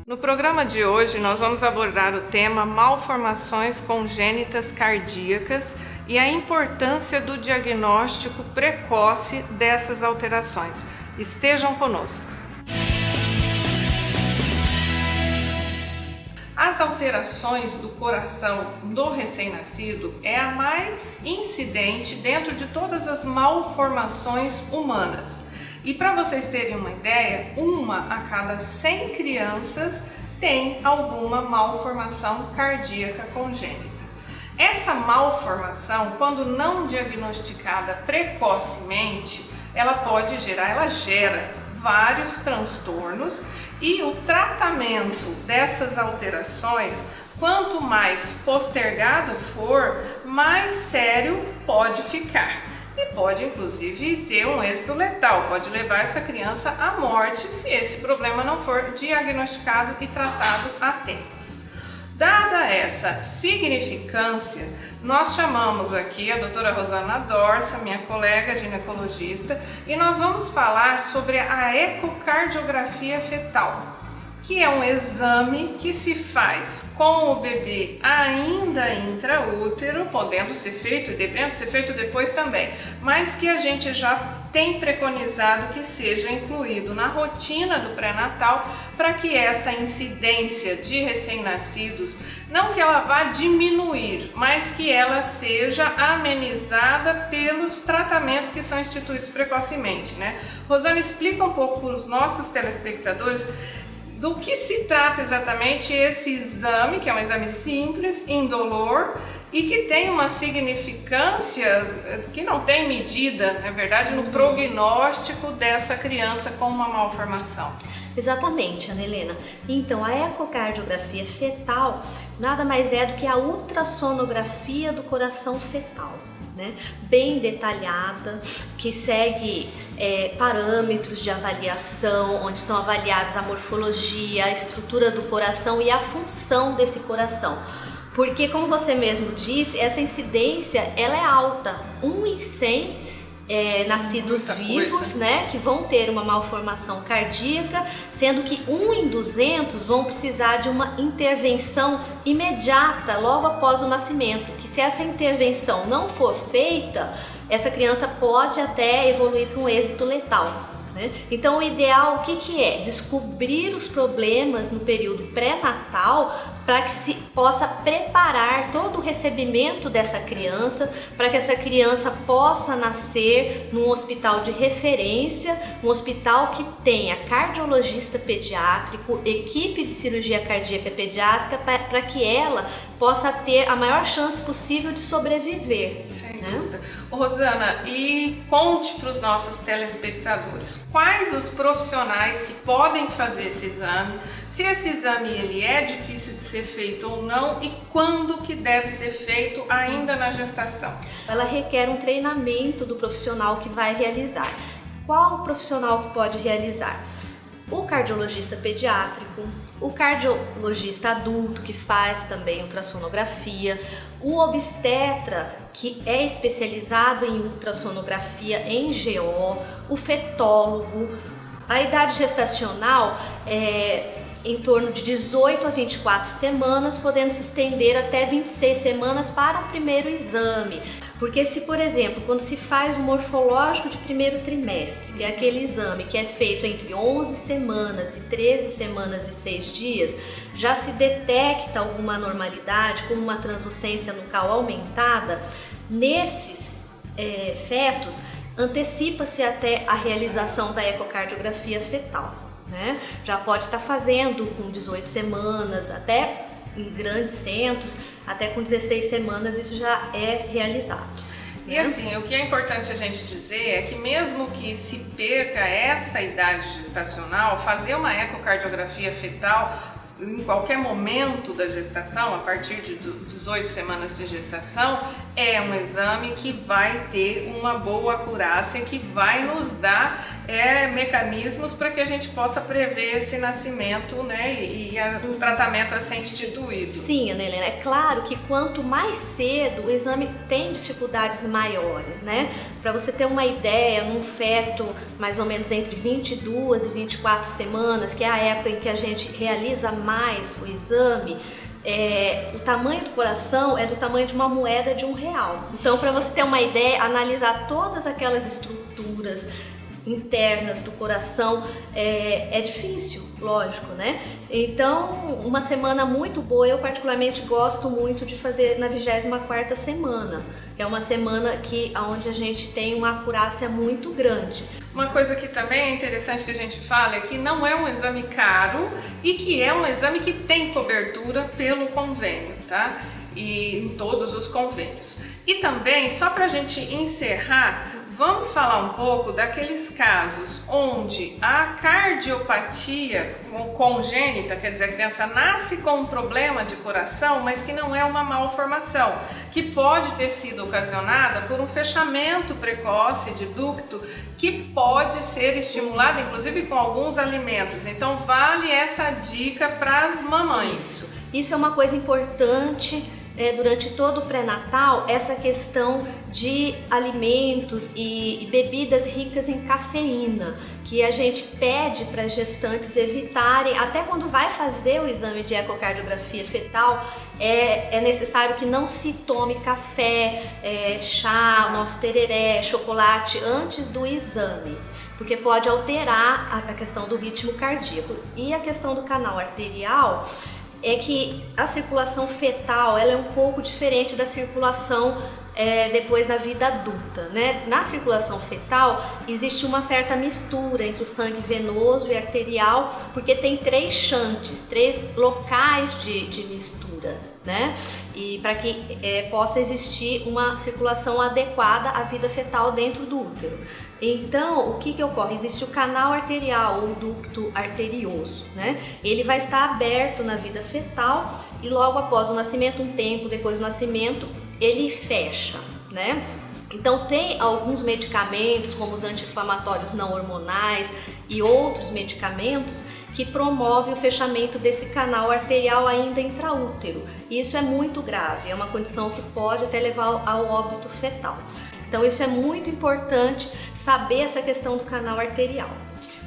No programa de hoje, nós vamos abordar o tema malformações congênitas cardíacas e a importância do diagnóstico precoce dessas alterações. Estejam conosco. As alterações do coração do recém-nascido é a mais incidente dentro de todas as malformações humanas. E para vocês terem uma ideia, uma a cada 100 crianças tem alguma malformação cardíaca congênita. Essa malformação, quando não diagnosticada precocemente, ela gera vários transtornos e o tratamento dessas alterações, quanto mais postergado for, mais sério pode ficar. E pode inclusive ter um êxito letal, pode levar essa criança à morte se esse problema não for diagnosticado e tratado a tempos. Dada essa significância, nós chamamos aqui a doutora Rosana Dorsa, minha colega ginecologista, e nós vamos falar sobre a ecocardiografia fetal, que é um exame que se faz com o bebê ainda intraútero, podendo ser feito e devendo ser feito depois também, mas que a gente já tem preconizado que seja incluído na rotina do pré-natal para que essa incidência de recém-nascidos, não que ela vá diminuir, mas que ela seja amenizada pelos tratamentos que são instituídos precocemente, né? Rosana, explica um pouco para os nossos telespectadores do que se trata exatamente esse exame, que é um exame simples, indolor e que tem uma significância que não tem medida, na verdade, no prognóstico dessa criança com uma malformação. Exatamente, Ana Helena. Então, a ecocardiografia fetal nada mais é do que a ultrassonografia do coração fetal, né? Bem detalhada, que segue parâmetros de avaliação, onde são avaliadas a morfologia, a estrutura do coração e a função desse coração. Porque, como você mesmo disse, essa incidência ela é alta, 1 em 100 nascidos vivos, né, que vão ter uma malformação cardíaca, sendo que 1 em 200 vão precisar de uma intervenção imediata logo após o nascimento, que se essa intervenção não for feita, essa criança pode até evoluir para um êxito letal, né? Então o ideal o que é? Descobrir os problemas no período pré-natal para que se possa preparar todo o recebimento dessa criança, para que essa criança possa nascer num hospital de referência, um hospital que tenha cardiologista pediátrico, equipe de cirurgia cardíaca pediátrica, para que ela possa ter a maior chance possível de sobreviver. Sem dúvida. Rosana, e conte para os nossos telespectadores quais os profissionais que podem fazer esse exame, se esse exame ele é difícil de ser feito ou não e quando que deve ser feito ainda na gestação. Ela requer um treinamento do profissional que vai realizar. Qual o profissional que pode realizar? O cardiologista pediátrico, o cardiologista adulto que faz também ultrassonografia, o obstetra que é especializado em ultrassonografia em GO, o fetólogo. A idade gestacional é em torno de 18 a 24 semanas, podendo se estender até 26 semanas para o primeiro exame. Porque se, por exemplo, quando se faz o morfológico de primeiro trimestre, que é aquele exame que é feito entre 11 semanas e 13 semanas e 6 dias, já se detecta alguma anormalidade, como uma translucência nucal aumentada, nesses fetos, antecipa-se até a realização da ecocardiografia fetal, né? Já pode estar fazendo com 18 semanas, até em grandes centros, até com 16 semanas isso já é realizado. E assim, o que é importante a gente dizer é que mesmo que se perca essa idade gestacional, fazer uma ecocardiografia fetal em qualquer momento da gestação, a partir de 18 semanas de gestação, é um exame que vai ter uma boa acurácia, que vai nos dar mecanismos para que a gente possa prever esse nascimento, né, e o tratamento a ser instituído. Sim, Ana Helena, é claro que quanto mais cedo o exame tem dificuldades maiores, né? Para você ter uma ideia, num feto mais ou menos entre 22 e 24 semanas, que é a época em que a gente realiza mais o exame, o tamanho do coração é do tamanho de uma moeda de R$1. Então, para você ter uma ideia, analisar todas aquelas estruturas internas do coração é difícil, lógico, né? Então, uma semana muito boa, eu particularmente gosto muito de fazer na 24ª semana, que é uma semana onde a gente tem uma acurácia muito grande. Uma coisa que também é interessante que a gente fala é que não é um exame caro e que é um exame que tem cobertura pelo convênio, tá? E em todos os convênios. E também, só para a gente encerrar, vamos falar um pouco daqueles casos onde a cardiopatia congênita, quer dizer, a criança nasce com um problema de coração, mas que não é uma malformação, que pode ter sido ocasionada por um fechamento precoce de ducto, que pode ser estimulado, inclusive com alguns alimentos. Então, vale essa dica para as mamães. Isso é uma coisa importante. Durante todo o pré-natal, essa questão de alimentos e bebidas ricas em cafeína, que a gente pede para as gestantes evitarem, até quando vai fazer o exame de ecocardiografia fetal, é necessário que não se tome café, chá, nosso tereré, chocolate antes do exame, porque pode alterar a questão do ritmo cardíaco. E a questão do canal arterial é que a circulação fetal ela é um pouco diferente da circulação depois da vida adulta, né? Na circulação fetal existe uma certa mistura entre o sangue venoso e arterial, porque tem 3 shunts, 3 locais de mistura, né? E para que possa existir uma circulação adequada à vida fetal dentro do útero. Então, o que ocorre? Existe o canal arterial ou ducto arterioso, né? Ele vai estar aberto na vida fetal e logo após o nascimento, um tempo depois do nascimento, ele fecha, né? Então, tem alguns medicamentos, como os anti-inflamatórios não hormonais e outros medicamentos que promovem o fechamento desse canal arterial ainda intraútero. E isso é muito grave, é uma condição que pode até levar ao óbito fetal. Então, isso é muito importante, saber essa questão do canal arterial.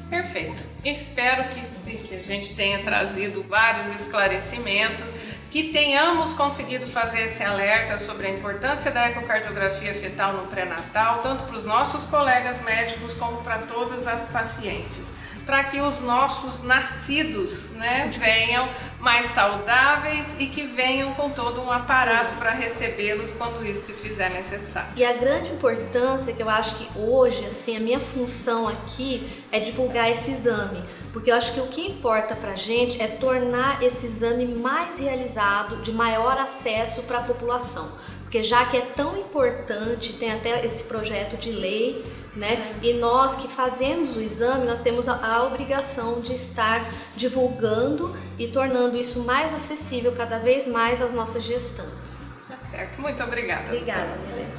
Perfeito. Espero que a gente tenha trazido vários esclarecimentos, que tenhamos conseguido fazer esse alerta sobre a importância da ecocardiografia fetal no pré-natal, tanto para os nossos colegas médicos como para todas as pacientes, para que os nossos nascidos, né, venham mais saudáveis e que venham com todo um aparato para recebê-los quando isso se fizer necessário. E a grande importância que eu acho que hoje, assim, a minha função aqui é divulgar esse exame, porque eu acho que o que importa pra gente é tornar esse exame mais realizado, de maior acesso para a população. Porque já que é tão importante, tem até esse projeto de lei, né? E nós que fazemos o exame, nós temos a obrigação de estar divulgando e tornando isso mais acessível cada vez mais às nossas gestantes. Tá certo, muito obrigada. Obrigada, Helena.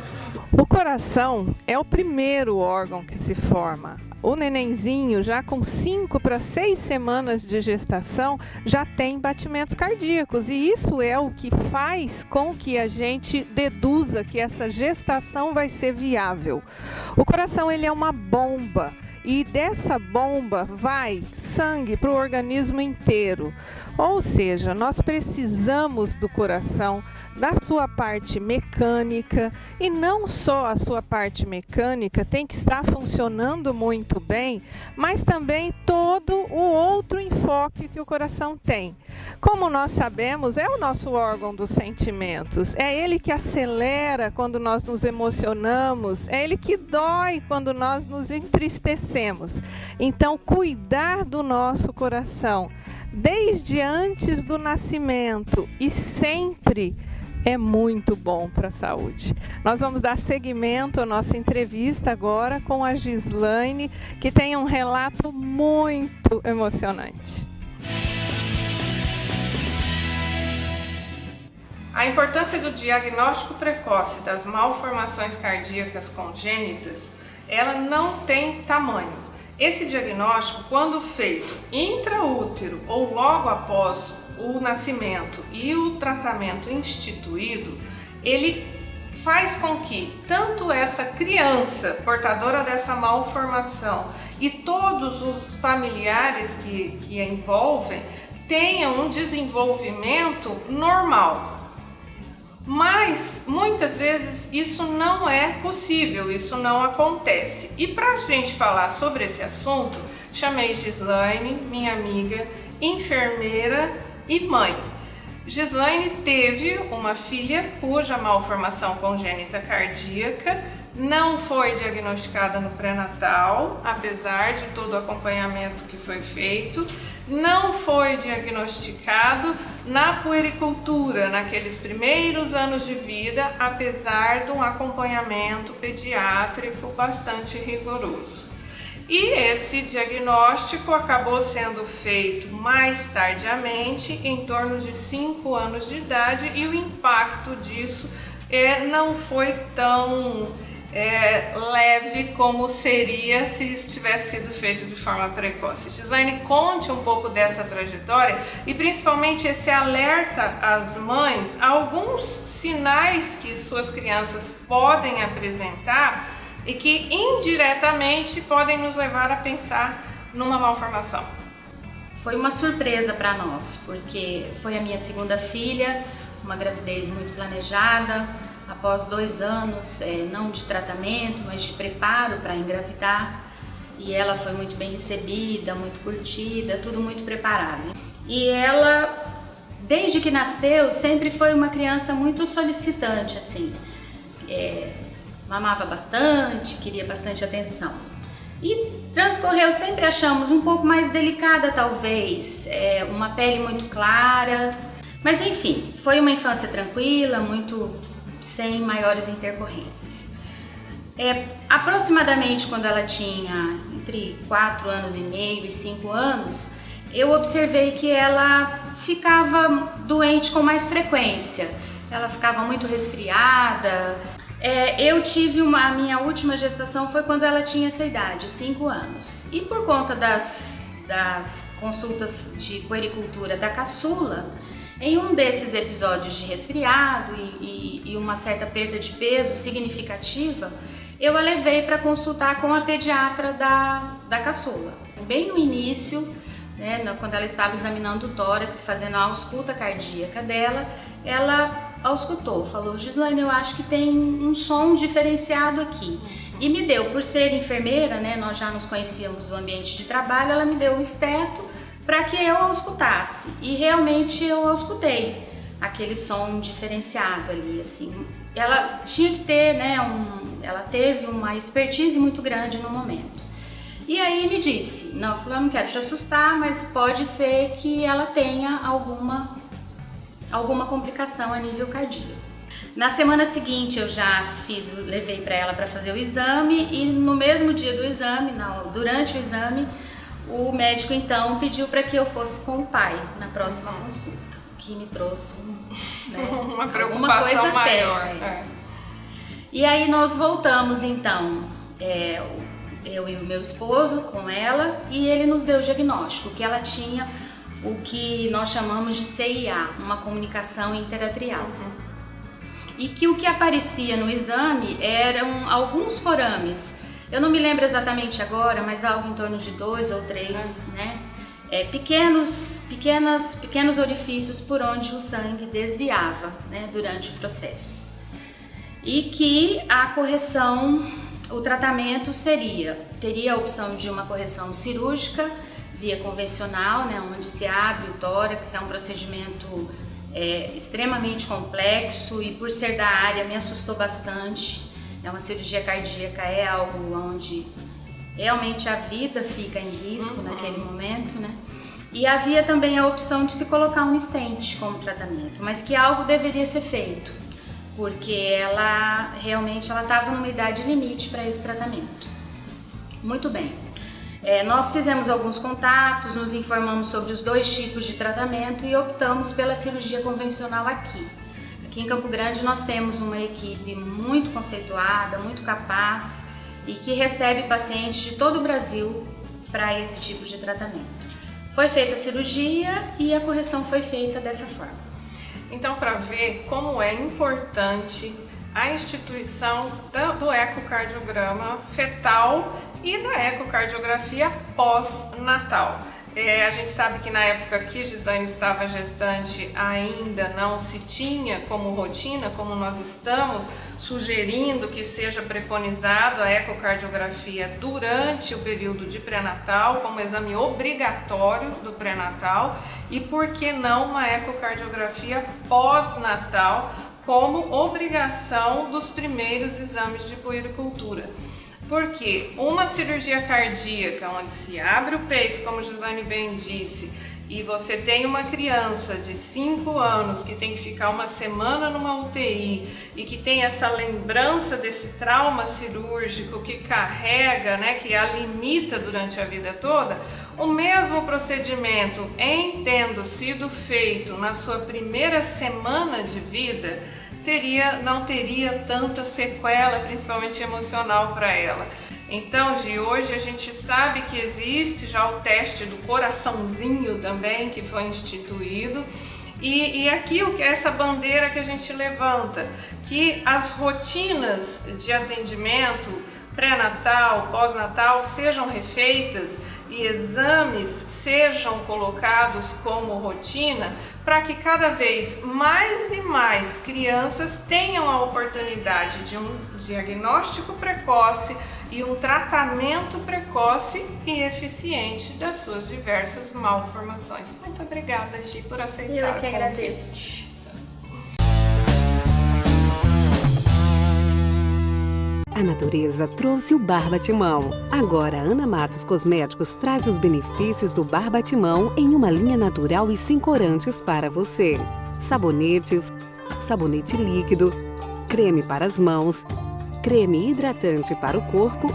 O coração é o primeiro órgão que se forma. O nenenzinho, já com 5 para 6 semanas de gestação, já tem batimentos cardíacos. E isso é o que faz com que a gente deduza que essa gestação vai ser viável. O coração, ele é uma bomba. E dessa bomba vai sangue para o organismo inteiro. Ou seja, nós precisamos do coração, da sua parte mecânica, e não só a sua parte mecânica tem que estar funcionando muito bem, mas também todo o outro enfoque que o coração tem. Como nós sabemos, é o nosso órgão dos sentimentos, é ele que acelera quando nós nos emocionamos, é ele que dói quando nós nos entristecemos. Então, cuidar do nosso coração desde antes do nascimento e sempre é muito bom para a saúde. Nós vamos dar seguimento à nossa entrevista agora com a Gislaine, que tem um relato muito emocionante. A importância do diagnóstico precoce das malformações cardíacas congênitas, ela não tem tamanho. Esse diagnóstico, quando feito intraútero ou logo após o nascimento e o tratamento instituído, ele faz com que tanto essa criança portadora dessa malformação e todos os familiares que a envolvem tenham um desenvolvimento normal. Mas muitas vezes isso não é possível, isso não acontece. E para a gente falar sobre esse assunto, chamei Gislaine, minha amiga, enfermeira e mãe. Gislaine teve uma filha cuja malformação congênita cardíaca não foi diagnosticada no pré-natal, apesar de todo o acompanhamento que foi feito. Não foi diagnosticado na puericultura, naqueles primeiros anos de vida, apesar de um acompanhamento pediátrico bastante rigoroso. E esse diagnóstico acabou sendo feito mais tardiamente, em torno de 5 anos de idade, e o impacto disso não foi tão leve como seria se isso tivesse sido feito de forma precoce. Gislaine, conte um pouco dessa trajetória e principalmente esse alerta às mães, alguns sinais que suas crianças podem apresentar e que indiretamente podem nos levar a pensar numa malformação. Foi uma surpresa para nós, porque foi a minha segunda filha, uma gravidez muito planejada. Após 2 anos, não de tratamento, mas de preparo para engravidar, e ela foi muito bem recebida, muito curtida, tudo muito preparado. E ela, desde que nasceu, sempre foi uma criança muito solicitante, assim, mamava bastante, queria bastante atenção. E transcorreu, sempre achamos um pouco mais delicada talvez, uma pele muito clara, mas enfim, foi uma infância tranquila, sem maiores intercorrências. Aproximadamente quando ela tinha entre 4 anos e meio e 5 anos, eu observei que ela ficava doente com mais frequência. Ela ficava muito resfriada. Eu tive a minha última gestação foi quando ela tinha essa idade, 5 anos. E por conta das consultas de puericultura da caçula, em um desses episódios de resfriado e uma certa perda de peso significativa, eu a levei para consultar com a pediatra da caçula. Bem no início, né, quando ela estava examinando o tórax, fazendo a ausculta cardíaca dela, ela auscultou, falou: Gislaine, eu acho que tem um som diferenciado aqui. E me deu, por ser enfermeira, né, nós já nos conhecíamos do ambiente de trabalho, ela me deu um esteto para que eu auscultasse, e realmente eu auscultei aquele som diferenciado ali, assim. Ela tinha que ter, né, ela teve uma expertise muito grande no momento. E aí me disse, não, eu não quero te assustar, mas pode ser que ela tenha alguma complicação a nível cardíaco. Na semana seguinte eu já levei para ela para fazer o exame, e no mesmo dia do exame, durante o exame, o médico então pediu para que eu fosse com o pai na próxima consulta, que me trouxe uma preocupação coisa maior. E aí nós voltamos então, eu e o meu esposo com ela, e ele nos deu o diagnóstico que ela tinha o que nós chamamos de CIA, uma comunicação interatrial. E que o que aparecia no exame eram alguns forames. Eu não me lembro exatamente agora, mas algo em torno de 2 ou 3, né? Pequenos orifícios por onde o sangue desviava, né, durante o processo. E que a correção, o tratamento teria a opção de uma correção cirúrgica, via convencional, né, onde se abre o tórax, é um procedimento extremamente complexo, e por ser da área me assustou bastante. Uma cirurgia cardíaca é algo onde realmente a vida fica em risco naquele momento, né? E havia também a opção de se colocar um stent como tratamento, mas que algo deveria ser feito, porque ela realmente estava numa idade limite para esse tratamento. Muito bem. Nós fizemos alguns contatos, nos informamos sobre os 2 tipos de tratamento e optamos pela cirurgia convencional aqui. Aqui em Campo Grande nós temos uma equipe muito conceituada, muito capaz, e que recebe pacientes de todo o Brasil para esse tipo de tratamento. Foi feita a cirurgia e a correção foi feita dessa forma. Então, para ver como é importante a instituição do ecocardiograma fetal e da ecocardiografia pós-natal. A gente sabe que na época que Gislaine estava gestante ainda não se tinha como rotina, como nós estamos sugerindo que seja preconizado a ecocardiografia durante o período de pré-natal, como exame obrigatório do pré-natal, e por que não uma ecocardiografia pós-natal como obrigação dos primeiros exames de puericultura. Porque uma cirurgia cardíaca, onde se abre o peito, como Gislaine bem disse, e você tem uma criança de 5 anos que tem que ficar uma semana numa UTI e que tem essa lembrança desse trauma cirúrgico que carrega, né, que a limita durante a vida toda, o mesmo procedimento, em tendo sido feito na sua primeira semana de vida, não teria tanta sequela, principalmente emocional, para ela. Então, hoje a gente sabe que existe já o teste do coraçãozinho também, que foi instituído, e aqui o que é essa bandeira que a gente levanta, que as rotinas de atendimento pré-natal, pós-natal sejam refeitas e exames sejam colocados como rotina, para que cada vez mais e mais crianças tenham a oportunidade de um diagnóstico precoce e um tratamento precoce e eficiente das suas diversas malformações. Muito obrigada, Gi, por aceitar. Eu que agradeço. A natureza trouxe o Barbatimão. Agora, a Ana Matos Cosméticos traz os benefícios do Barbatimão em uma linha natural e sem corantes para você. Sabonetes, sabonete líquido, creme para as mãos, creme hidratante para o corpo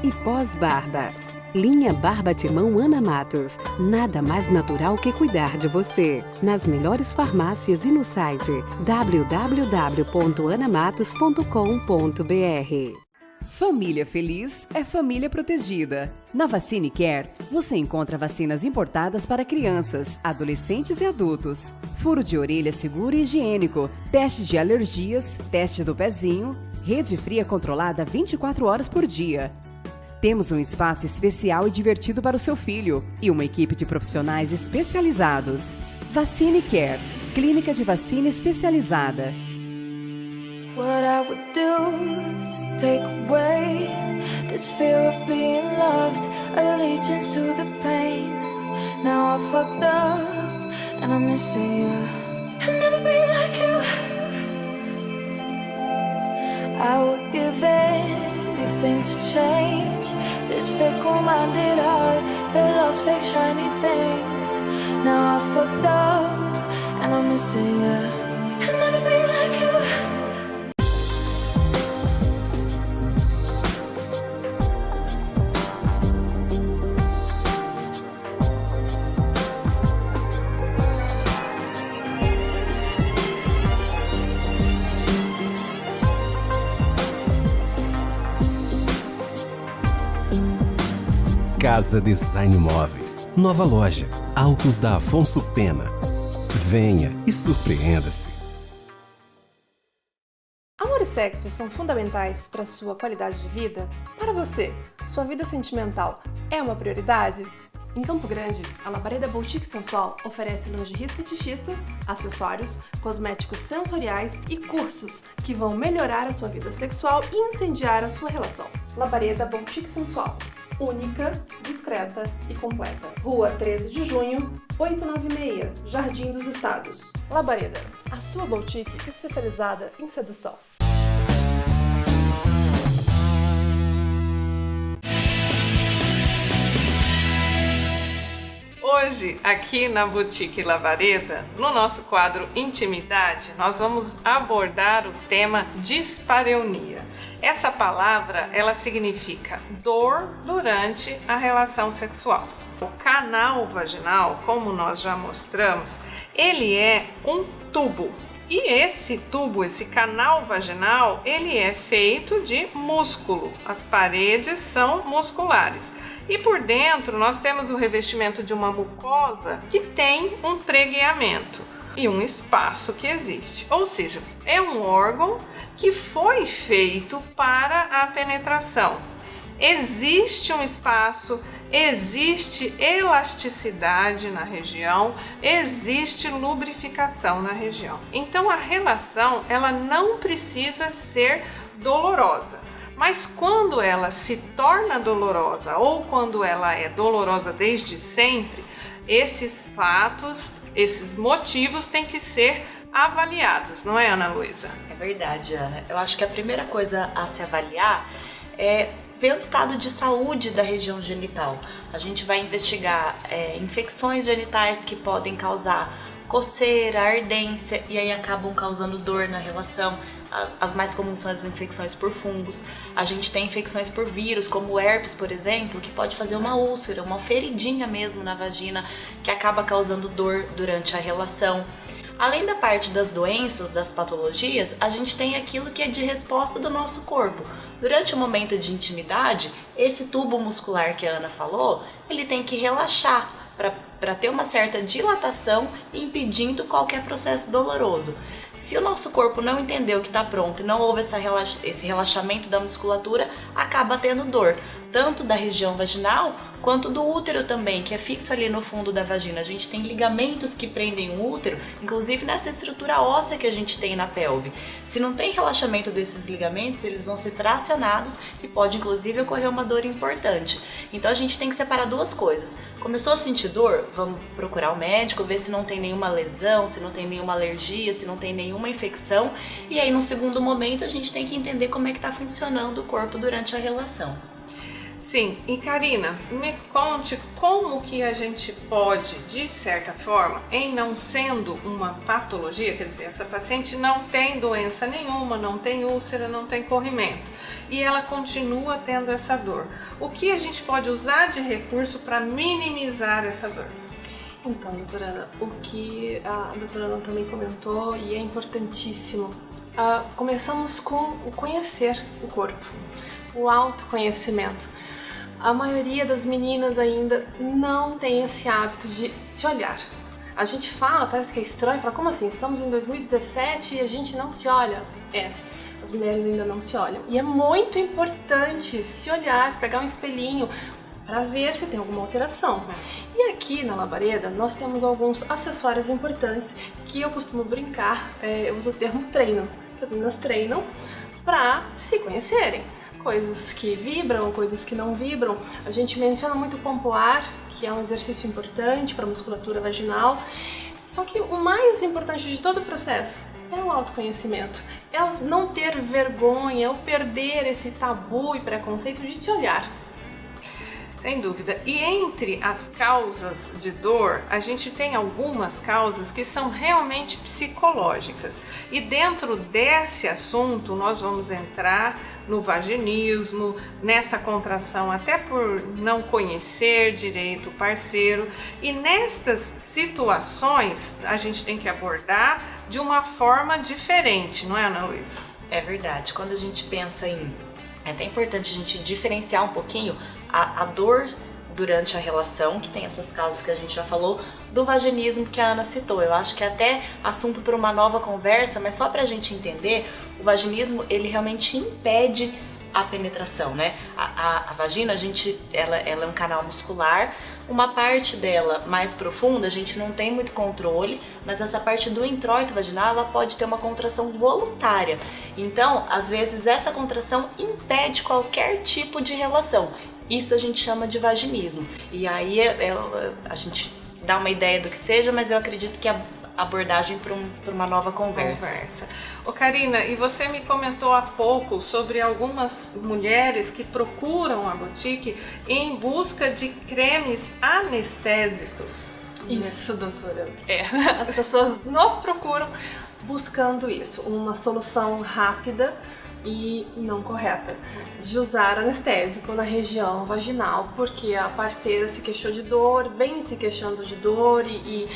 e pós-barba. Linha Barbatimão Ana Matos. Nada mais natural que cuidar de você. Nas melhores farmácias e no site www.anamatos.com.br. Família feliz é família protegida. Na Vacine Care, você encontra vacinas importadas para crianças, adolescentes e adultos. Furo de orelha seguro e higiênico, teste de alergias, teste do pezinho, rede fria controlada 24 horas por dia. Temos um espaço especial e divertido para o seu filho e uma equipe de profissionais especializados. Vacine Care, clínica de vacina especializada. What I would do to take away this fear of being loved, allegiance to the pain. Now I fucked up and I'm missing you. I'll never be like you. I would give anything to change this fickle-minded heart that loves fake shiny things. Now I fucked up and I'm missing you. I'll never be like you. Casa Design Móveis. Nova loja. Altos da Afonso Pena. Venha e surpreenda-se. Amor e sexo são fundamentais para a sua qualidade de vida? Para você, sua vida sentimental é uma prioridade? Em Campo Grande, a Labareda Boutique Sensual oferece lingeries fetichistas, acessórios, cosméticos sensoriais e cursos que vão melhorar a sua vida sexual e incendiar a sua relação. Labareda Boutique Sensual. Única, discreta e completa. Rua 13 de Junho, 896, Jardim dos Estados. Labareda, a sua boutique especializada em sedução. Hoje, aqui na Boutique Labareda, no nosso quadro Intimidade, nós vamos abordar o tema dispareunia. Essa palavra, ela significa dor durante a relação sexual. O canal vaginal, como nós já mostramos, ele é um tubo. E esse tubo, esse canal vaginal, ele é feito de músculo. As paredes são musculares. E por dentro nós temos o revestimento de uma mucosa que tem um pregueamento e um espaço que existe. Ou seja, é um órgão que foi feito para a penetração. Existe um espaço, existe elasticidade na região, existe lubrificação na região. Então a relação, ela não precisa ser dolorosa. Mas quando ela se torna dolorosa ou quando ela é dolorosa desde sempre, esses fatos, esses motivos têm que ser avaliados, não é, Ana Luísa? É verdade, Ana. Eu acho que a primeira coisa a se avaliar é ver o estado de saúde da região genital. A gente vai investigar infecções genitais que podem causar coceira, ardência e aí acabam causando dor na relação. As mais comuns são as infecções por fungos. A gente tem infecções por vírus, como o herpes, por exemplo, que pode fazer uma úlcera, uma feridinha mesmo na vagina, que acaba causando dor durante a relação. Além da parte das doenças, das patologias, a gente tem aquilo que é de resposta do nosso corpo. Durante o momento de intimidade, esse tubo muscular que a Ana falou, ele tem que relaxar para ter uma certa dilatação, impedindo qualquer processo doloroso. Se o nosso corpo não entendeu que está pronto e não houve esse relaxamento da musculatura, acaba tendo dor, tanto da região vaginal quanto do útero também, que é fixo ali no fundo da vagina. A gente tem ligamentos que prendem o útero, inclusive nessa estrutura óssea que a gente tem na pelve. Se não tem relaxamento desses ligamentos, eles vão ser tracionados e pode inclusive ocorrer uma dor importante. Então a gente tem que separar duas coisas. Começou a sentir dor? Vamos procurar o médico, ver se não tem nenhuma lesão, se não tem nenhuma alergia, se não tem nenhuma infecção. E aí no segundo momento a gente tem que entender como é que está funcionando o corpo durante a relação. Sim, e Karina, me conte como que a gente pode, de certa forma, em não sendo uma patologia, quer dizer, essa paciente não tem doença nenhuma, não tem úlcera, não tem corrimento, e ela continua tendo essa dor. O que a gente pode usar de recurso para minimizar essa dor? Então, doutora Ana, o que a doutora Ana também comentou e é importantíssimo, começamos com o conhecer o corpo, o autoconhecimento. A maioria das meninas ainda não tem esse hábito de se olhar. A gente fala, parece que é estranho, fala, como assim? Estamos em 2017 e a gente não se olha? As mulheres ainda não se olham. E é muito importante se olhar, pegar um espelhinho para ver se tem alguma alteração. E aqui na Labareda nós temos alguns acessórios importantes que eu costumo brincar, eu uso o termo treino. As meninas treinam para se conhecerem. Coisas que vibram, coisas que não vibram. A gente menciona muito o pompoar, que é um exercício importante para a musculatura vaginal. Só que o mais importante de todo o processo é o autoconhecimento. É o não ter vergonha, é o perder esse tabu e preconceito de se olhar. Sem dúvida. E entre as causas de dor, a gente tem algumas causas que são realmente psicológicas. E dentro desse assunto, nós vamos entrar no vaginismo, nessa contração até por não conhecer direito o parceiro. E nestas situações, a gente tem que abordar de uma forma diferente, não é, Ana Luísa? É verdade. Quando a gente pensa em... É até importante a gente diferenciar um pouquinho a dor durante a relação, que tem essas causas que a gente já falou, do vaginismo que a Ana citou. Eu acho que é até assunto para uma nova conversa, mas só para a gente entender, o vaginismo, ele realmente impede a penetração, né? A vagina, ela é um canal muscular, uma parte dela mais profunda a gente não tem muito controle, mas essa parte do introito vaginal, ela pode ter uma contração voluntária. Então, às vezes, essa contração impede qualquer tipo de relação. Isso a gente chama de vaginismo. E aí a gente dá uma ideia do que seja, mas eu acredito que a abordagem para uma nova conversa. Ô Karina, e você me comentou há pouco sobre algumas mulheres que procuram a boutique em busca de cremes anestésicos. Isso, doutora. As pessoas nos procuram buscando isso, uma solução rápida e não correta de usar anestésico na região vaginal, porque a parceira se queixou de dor, vem se queixando de dor e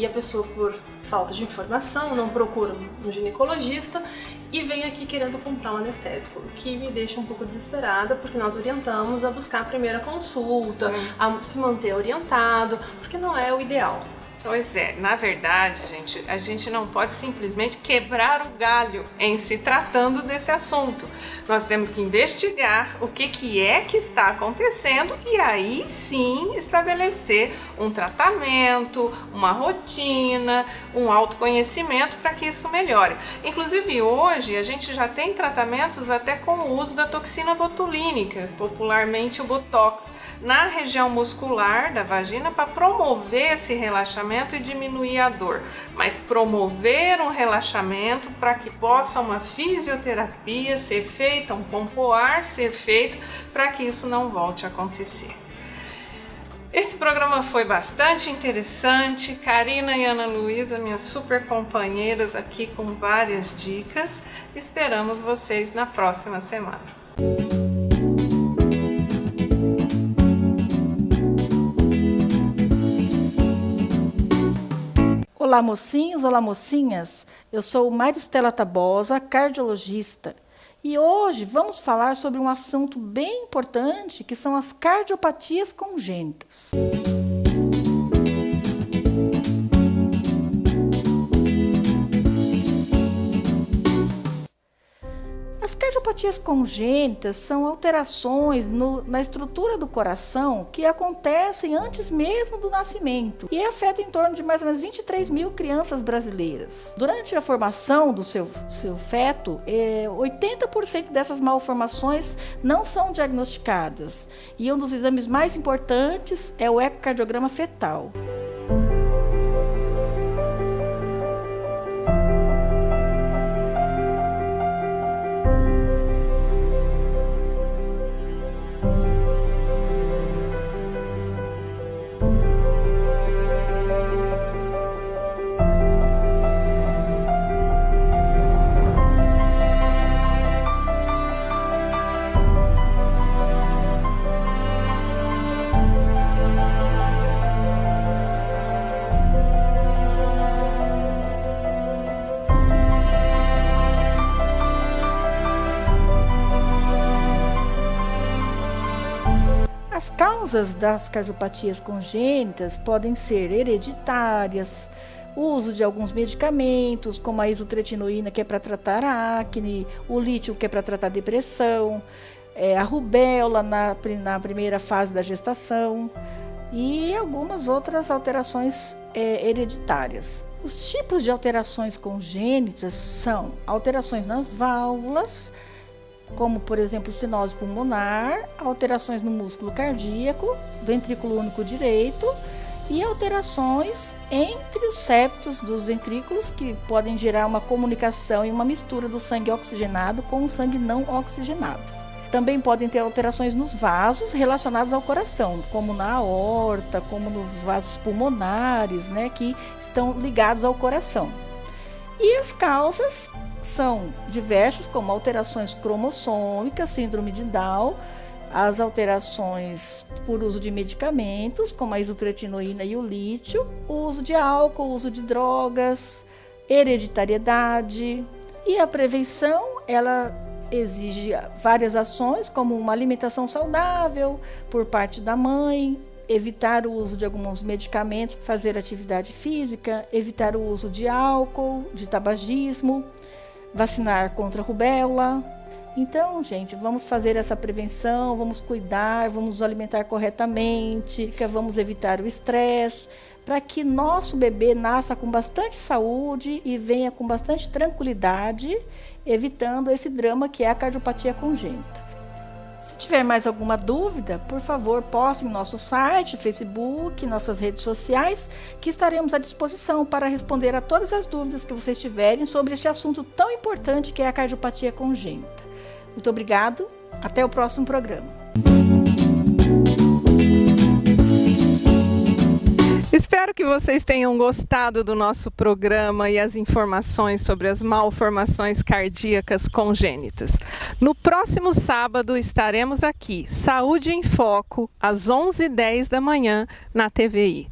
a pessoa, por falta de informação, não procura um ginecologista e vem aqui querendo comprar um anestésico, o que me deixa um pouco desesperada, porque nós orientamos a buscar a primeira consulta, a se manter orientado, porque não é o ideal. Pois é, na verdade, gente, a gente não pode simplesmente quebrar o galho em se tratando desse assunto. Nós temos que investigar o que é que está acontecendo e aí sim estabelecer um tratamento, uma rotina, um autoconhecimento para que isso melhore. Inclusive hoje a gente já tem tratamentos até com o uso da toxina botulínica, popularmente o Botox, na região muscular da vagina para promover esse relaxamento e diminuir a dor, mas promover um relaxamento para que possa uma fisioterapia ser feita, um pompoar ser feito, para que isso não volte a acontecer. Esse programa foi bastante interessante. Karina e Ana Luísa, minhas super companheiras aqui com várias dicas. Esperamos vocês na próxima semana. Olá mocinhos, olá mocinhas, eu sou Maristela Tabosa, cardiologista, e hoje vamos falar sobre um assunto bem importante que são as cardiopatias congênitas. As cardiopatias congênitas são alterações na estrutura do coração que acontecem antes mesmo do nascimento e afetam em torno de mais ou menos 23 mil crianças brasileiras. Durante a formação do seu feto, 80% dessas malformações não são diagnosticadas e um dos exames mais importantes é o ecocardiograma fetal. As causas das cardiopatias congênitas podem ser hereditárias, o uso de alguns medicamentos, como a isotretinoína, que é para tratar a acne, o lítio, que é para tratar a depressão, a rubéola na primeira fase da gestação e algumas outras alterações hereditárias. Os tipos de alterações congênitas são alterações nas válvulas, como, por exemplo, estenose pulmonar, alterações no músculo cardíaco, ventrículo único direito e alterações entre os septos dos ventrículos que podem gerar uma comunicação e uma mistura do sangue oxigenado com o sangue não oxigenado. Também podem ter alterações nos vasos relacionados ao coração, como na aorta, como nos vasos pulmonares, que estão ligados ao coração. E as causas são diversas, como alterações cromossômicas, síndrome de Down, as alterações por uso de medicamentos, como a isotretinoína e o lítio, o uso de álcool, o uso de drogas, hereditariedade. E a prevenção, ela exige várias ações, como uma alimentação saudável por parte da mãe, evitar o uso de alguns medicamentos, fazer atividade física, evitar o uso de álcool, de tabagismo, vacinar contra a rubéola. Então, gente, vamos fazer essa prevenção, vamos cuidar, vamos nos alimentar corretamente, vamos evitar o estresse, para que nosso bebê nasça com bastante saúde e venha com bastante tranquilidade, evitando esse drama que é a cardiopatia congênita. Se tiver mais alguma dúvida, por favor, poste em nosso site, Facebook, nossas redes sociais, que estaremos à disposição para responder a todas as dúvidas que vocês tiverem sobre este assunto tão importante que é a cardiopatia congênita. Muito obrigado, até o próximo programa. Espero Espero que vocês tenham gostado do nosso programa e as informações sobre as malformações cardíacas congênitas. No próximo sábado estaremos aqui, Saúde em Foco, às 11h10 da manhã, na TVI.